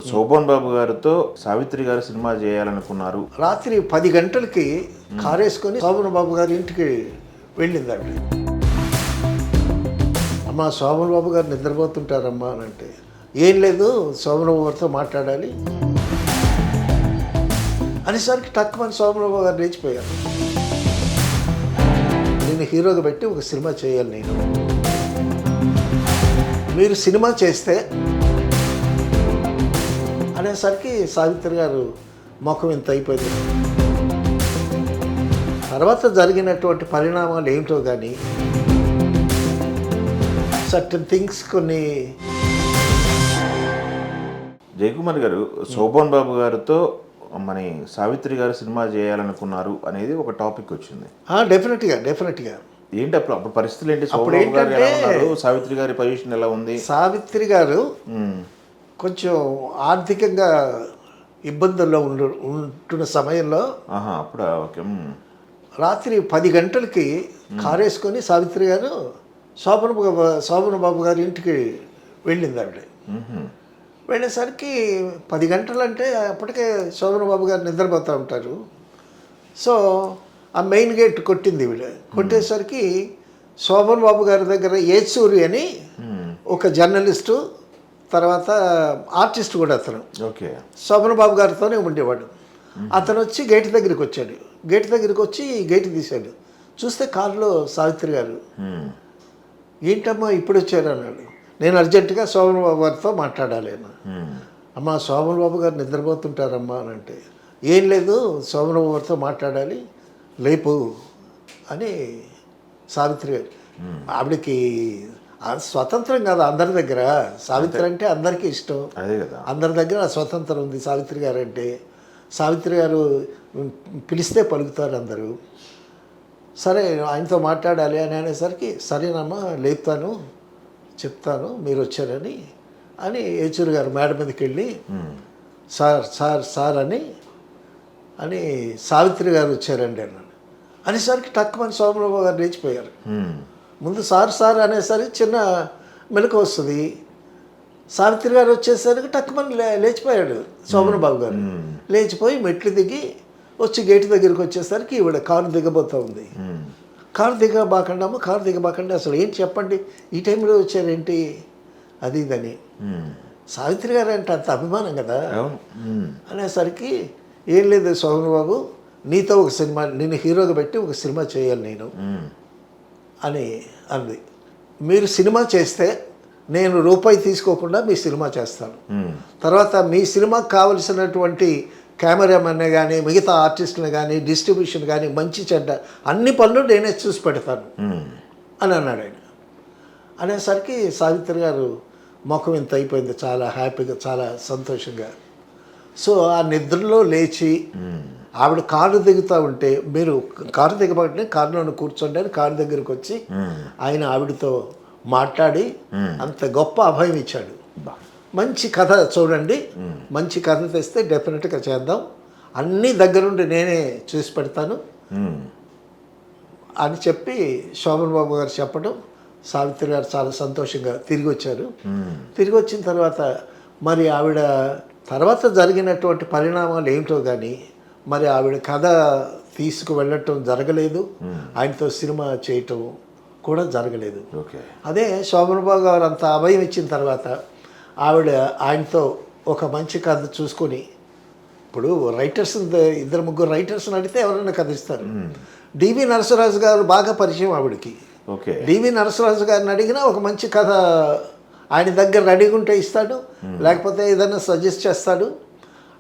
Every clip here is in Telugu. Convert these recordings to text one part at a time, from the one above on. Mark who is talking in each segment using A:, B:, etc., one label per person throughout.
A: శోభన్ బాబు గారితో సావిత్రి గారు సినిమా చేయాలనుకున్నారు.
B: రాత్రి 10 గంటలకి కారేసుకొని శోభన్ బాబు గారి ఇంటికి వెళ్ళింది ఆవిడ. అమ్మ, శోభన్ బాబు గారు నిద్రపోతుంటారమ్మా అని అంటే, ఏం లేదు శోభన్ బాబు గారితో మాట్లాడాలి అనేసరికి టక్కుమని శోభన్ బాబు గారు లేచిపోయారు. నేను హీరోగా పెట్టి ఒక సినిమా చేయాలి, నేను మీరు సినిమా చేస్తే అనేసరికి సావిత్రి గారు ముఖం ఇంత అయిపోయింది. తర్వాత జరిగినటువంటి పరిణామాలు ఏమిటో కానీ సర్టన్ థింగ్స్ కొన్ని.
A: జయకుమార్ గారు శోభన్ బాబు గారితో మన సావిత్రి గారు సినిమా చేయాలనుకున్నారు అనేది ఒక టాపిక్ వచ్చింది.
B: డెఫినెట్గా
A: ఏంటి అప్పుడు పరిస్థితులు ఏంటి? శోభన్ బాబు గారు ఎలా ఉన్నారు? సావిత్రి గారి పొజిషన్ ఎలా ఉంది?
B: సావిత్రి గారు కొంచెం ఆర్థికంగా ఇబ్బందుల్లో ఉంటున్న సమయంలో
A: అప్పుడు ఓకే,
B: రాత్రి 10 గంటలకి కారేసుకొని సావిత్రి గారు శోభన్ బాబు గారి ఇంటికి వెళ్ళింది ఆవిడ. వెళ్ళేసరికి 10 గంటలంటే అప్పటికే శోభన్ బాబు గారు నిద్రపోతూ ఉంటారు. సో ఆ మెయిన్ గేట్ కొట్టింది ఈవిడ. కొట్టేసరికి శోభన్ బాబు గారి దగ్గర ఏచూరి అని ఒక జర్నలిస్టు, తర్వాత ఆర్టిస్ట్ కూడా అతను,
A: ఓకే,
B: శోభన్ బాబు గారితోనే ఉండేవాడు. అతను వచ్చి గేట్ దగ్గరికి వచ్చాడు. గేట్ దగ్గరికి వచ్చి గేట్ తీశాడు. చూస్తే కారులో సావిత్రి గారు. ఏంటమ్మా ఇప్పుడు వచ్చారు అన్నాడు. నేను అర్జెంటుగా శోభన్ బాబు గారితో మాట్లాడాలి అన్న. అమ్మ, శోభన్ బాబు గారు నిద్రపోతుంటారమ్మా అని అంటే, ఏం లేదు శోభన్ బాబు గారితో మాట్లాడాలి, లేపు అని సావిత్రి గారు. ఆవిడకి స్వతంత్రం కాదు అందరి దగ్గర. సావిత్రి అంటే అందరికీ ఇష్టం,
A: అదే కదా,
B: అందరి దగ్గర స్వతంత్రం ఉంది సావిత్రి గారు అంటే. సావిత్రి గారు పిలిస్తే పలుకుతారు అందరూ. సరే ఆయనతో మాట్లాడాలి అని అనేసరికి, సరేనమ్మా లేపుతాను, చెప్తాను మీరు వచ్చారని అని ఏచూరి గారు మేడ మీదకి వెళ్ళి సార్ సార్ సార్ అని సావిత్రి గారు వచ్చారండి అన్నాడు. అనేసరికి టక్కుమని శోభన్ గారు లేచిపోయారు. ముందు సార్ సార్ అనేసరికి చిన్న మెలకు వస్తుంది. సావిత్రి గారు వచ్చేసరికి టక్కుమని లేచిపోయాడు శోభన్ బాబు గారు. లేచిపోయి మెట్లు దిగి వచ్చి గేటు దగ్గరికి వచ్చేసరికి ఈవిడ కారు దిగబోతూ ఉంది. కారు దిగబాకండి, కారు దిగబాకండి, అసలు ఏంటి చెప్పండి, ఈ టైంలో వచ్చారేంటి అది ఇదని. సావిత్రి గారు అంటే అంత అభిమానం కదా. అనేసరికి, ఏం లేదు శోభన్ బాబు, నీతో ఒక సినిమా, నేను హీరోగా పెట్టి ఒక సినిమా చేయాలి నేను అని అంది. మీరు సినిమా చేస్తే నేను రూపాయి తీసుకోకుండా మీ సినిమా చేస్తాను. తర్వాత మీ సినిమాకి కావలసినటువంటి కెమెరామెన్ కానీ, మిగతా ఆర్టిస్టులు కానీ, డిస్ట్రిబ్యూషన్ కానీ, మంచి చెడ్డ అన్ని పనులు నేనే చూసి పెడతాను అని అన్నాడు ఆయన. అనేసరికి సావిత్రి గారు ముఖం ఇంత అయిపోయింది, చాలా హ్యాపీగా, చాలా సంతోషంగా. సో ఆ నిద్రలో లేచి ఆవిడ కారు దిగుతూ ఉంటే, మీరు కారు దిగబట్టే కారులో కూర్చోండి అని కారు దగ్గరికి వచ్చి ఆయన ఆవిడతో మాట్లాడి అంత గొప్ప అభయం ఇచ్చాడు. మంచి కథ చూడండి, మంచి కథ తెస్తే డెఫినెట్గా చేద్దాం, అన్నీ దగ్గరుండి నేనే చూసి పెడతాను అని చెప్పి శోభన్ బాబు గారు చెప్పడం, సావిత్రి గారు చాలా సంతోషంగా తిరిగి వచ్చారు. తిరిగి వచ్చిన తర్వాత మరి ఆవిడ తర్వాత జరిగినటువంటి పరిణామాలు ఏమిటో కానీ మరి ఆవిడ కథ తీసుకువెళ్ళటం జరగలేదు, ఆయనతో సినిమా చేయటం కూడా జరగలేదు. అదే శోభన్ బాబు గారు అంత అభయం ఇచ్చిన తర్వాత ఆవిడ ఆయనతో ఒక మంచి కథ చూసుకొని, ఇప్పుడు రైటర్స్ 2-3 రైటర్స్ని అడిగితే ఎవరైనా కథ ఇస్తారు. డివి నరసరాజు గారు బాగా పరిచయం ఆవిడకి. డివి నరసరాజు గారిని అడిగినా ఒక మంచి కథ ఆయన దగ్గర రెడీగా ఉంటే ఇస్తాడు, లేకపోతే ఏదైనా సజెస్ట్ చేస్తాడు.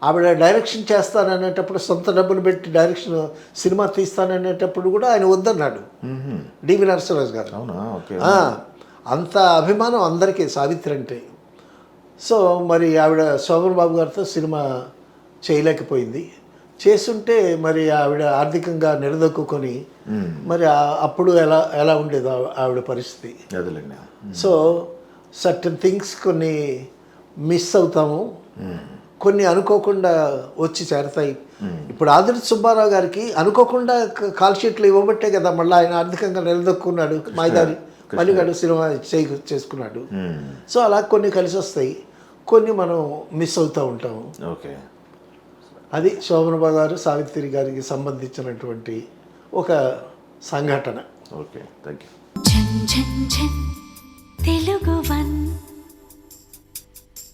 B: ఆవిడ డైరెక్షన్ చేస్తాననేటప్పుడు, సొంత డబ్బులు పెట్టి డైరెక్షన్ సినిమా తీస్తాననేటప్పుడు కూడా ఆయన వద్దన్నాడు డివి నరసరాజు గారు. అంత అభిమానం అందరికీ సావిత్రి అంటే. సో మరి ఆవిడ శోభన్ బాబు గారితో సినిమా చేయలేకపోయింది. చేస్తుంటే మరి ఆవిడ ఆర్థికంగా నిలదొక్కుని మరి అప్పుడు ఎలా ఉండేది ఆవిడ పరిస్థితి. సో సర్టన్ థింగ్స్ కొన్ని మిస్ అవుతాము, కొన్ని అనుకోకుండా వచ్చి చేరతాయి. ఇప్పుడు ఆదిత్య సుబ్బారావు గారికి అనుకోకుండా కాల్ షీట్లు ఇవ్వబట్టే కదా మళ్ళీ ఆయన ఆర్థికంగా నిలదొక్కున్నాడు. మాయదారి మల్లిగాడు సినిమా చేసుకున్నాడు. సో అలా కొన్ని కలిసి వస్తాయి. కొన్ని మనం మిస్ అవుతూ ఉంటాము.
A: ఓకే.
B: అది శోభనబాబు గారు సావిత్రి గారికి సంబంధించినటువంటి ఒక సంఘటన.
A: Okay, thank you.
C: ఝన్ ఝన్ ఝన్ తెలుగు వన్